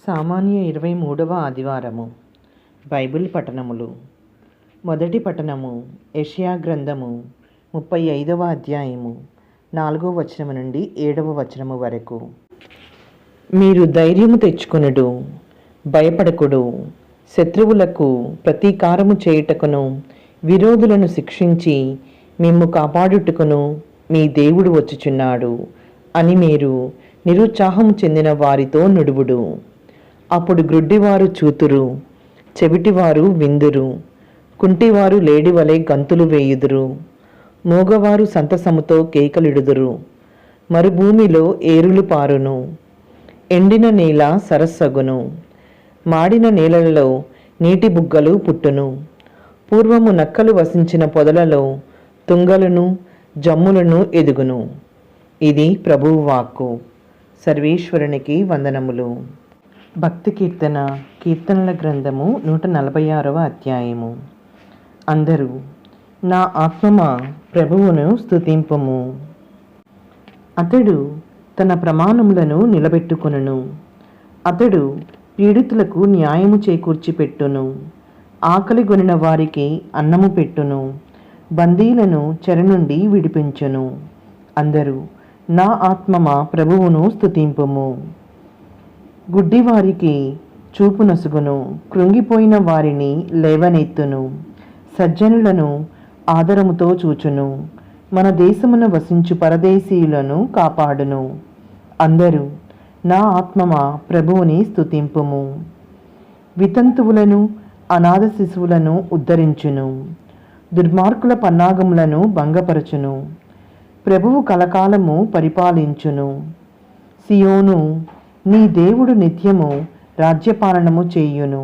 సామాన్య 23వ ఆదివారము. బైబిల్ పఠనములు. మొదటి పఠనము యెషయా గ్రంథము 35వ అధ్యాయము 4వ వచనము నుండి 7వ వచనము వరకు. మీరు ధైర్యము తెచ్చుకొనుడు, భయపడకుడు. శత్రువులకు ప్రతీకారము చేయుటకును విరోధులను శిక్షించి మిమ్ము కాపాడుటకును మీ దేవుడు వచ్చుచున్నాడు అని మీరు నిరుత్సాహము చెందిన వారితో నుడువుడు. అప్పుడు గ్రుడ్డివారు చూతురు, చెవిటివారు విందురు, కుంటివారు లేడివలే గంతులు వేయుదురు, మూగవారు సంతసముతో కేకలిడుదురు. మరుభూమిలో ఏరులు పారును, ఎండిన నేల సరస్సగును, మాడిన నేలలలో నీటి బుగ్గలు పుట్టును. పూర్వము నక్కలు వసించిన పొదలలో తుంగలను జమ్ములను ఎదుగును. ఇది ప్రభువు వాక్కు. సర్వేశ్వరునికి వందనములు. భక్తి కీర్తన. కీర్తనల గ్రంథము 146వ అధ్యాయము. అందరూ నా ఆత్మమా ప్రభువును స్తుతింపుము. అతడు తన ప్రమాణములను నిలబెట్టుకొనును. అతడు పీడితులకు న్యాయము చేకూర్చి పెట్టును. ఆకలిగొనిన వారికి అన్నము పెట్టును. బందీలను చెర నుండి విడిపించును. అందరూ నా ఆత్మమా ప్రభువును స్తుతింపుము. గుడ్డివారికి చూపు నసుగును, కృంగిపోయిన వారిని లేవనెత్తును. సజ్జనులను ఆదరముతో చూచును. మన దేశమున వసించు పరదేశీయులను కాపాడును. అందరూ నా ఆత్మమా ప్రభువుని స్తుతింపుము. వితంతువులను అనాథ శిశువులను ఉద్ధరించును. దుర్మార్గుల పన్నాగములను భంగపరచును. ప్రభువు కలకాలము పరిపాలించును. సియోను, నీ దేవుడు నిత్యము రాజ్యపాలనము చేయును.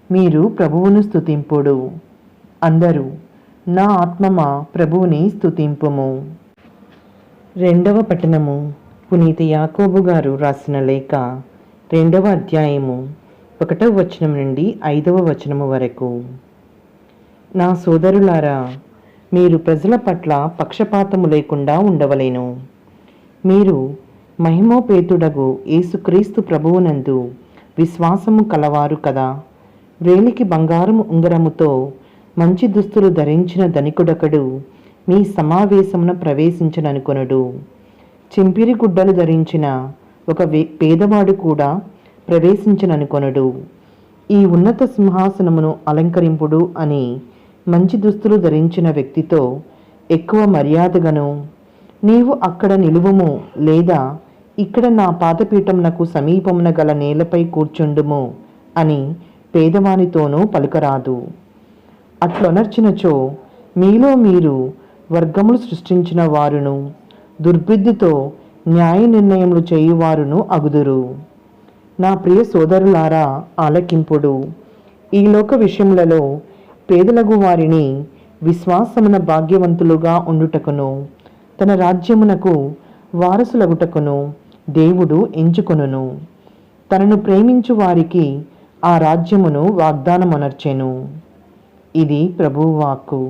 మీరు ప్రభువును స్తుతింపుడు. అందరూ నా ఆత్మమా ప్రభువుని స్తుతింపుము. రెండవ పఠనము పునీత యాకోబు గారు రాసిన లేఖ 2వ అధ్యాయము 1వ వచనం నుండి 5వ వచనము వరకు. నా సోదరులారా, మీరు ప్రజల పట్ల పక్షపాతము లేకుండా ఉండవలెను. మీరు మహిమోపేతుడగు యేసుక్రీస్తు ప్రభువునందు విశ్వాసము కలవారు కదా. వేలికి బంగారము ఉంగరముతో మంచి దుస్తులు ధరించిన ధనికుడొకడు మీ సమావేశమున ప్రవేశించననుకొనుడు. చింపిరి గుడ్డలు ధరించిన ఒక పేదవాడు కూడా ప్రవేశించననుకొనుడు. ఈ ఉన్నత సింహాసనమును అలంకరింపుడు అని మంచి దుస్తులు ధరించిన వ్యక్తితో ఎక్కువ మర్యాదగను, నీవు అక్కడ నిలువుము లేదా ఇక్కడ నా పాదపీఠమునకు సమీపమున గల నేలపై కూర్చుండుము అని పేదవానితోనూ పలుకరాదు. అట్లొనర్చినచో మీలో మీరు వర్గములు సృష్టించిన వారును దుర్బుద్ధితో న్యాయ నిర్ణయములు చేయువారును అగుదురు. నా ప్రియ సోదరులారా, ఆలకింపుడు. ఈ లోక విషయములలో పేదలగు వారిని విశ్వాసమున భాగ్యవంతులుగా ఉండుటకును తన రాజ్యమునకు వారసులగుటకును దేవుడు ఎంచుకొనును. తనను ప్రేమించు వారికి ఆ రాజ్యమును వాగ్దానమనర్చెను. ఇది ప్రభువు వాక్కు.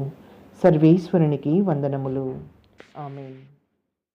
సర్వేశ్వరునికి వందనములు. ఆమేన్.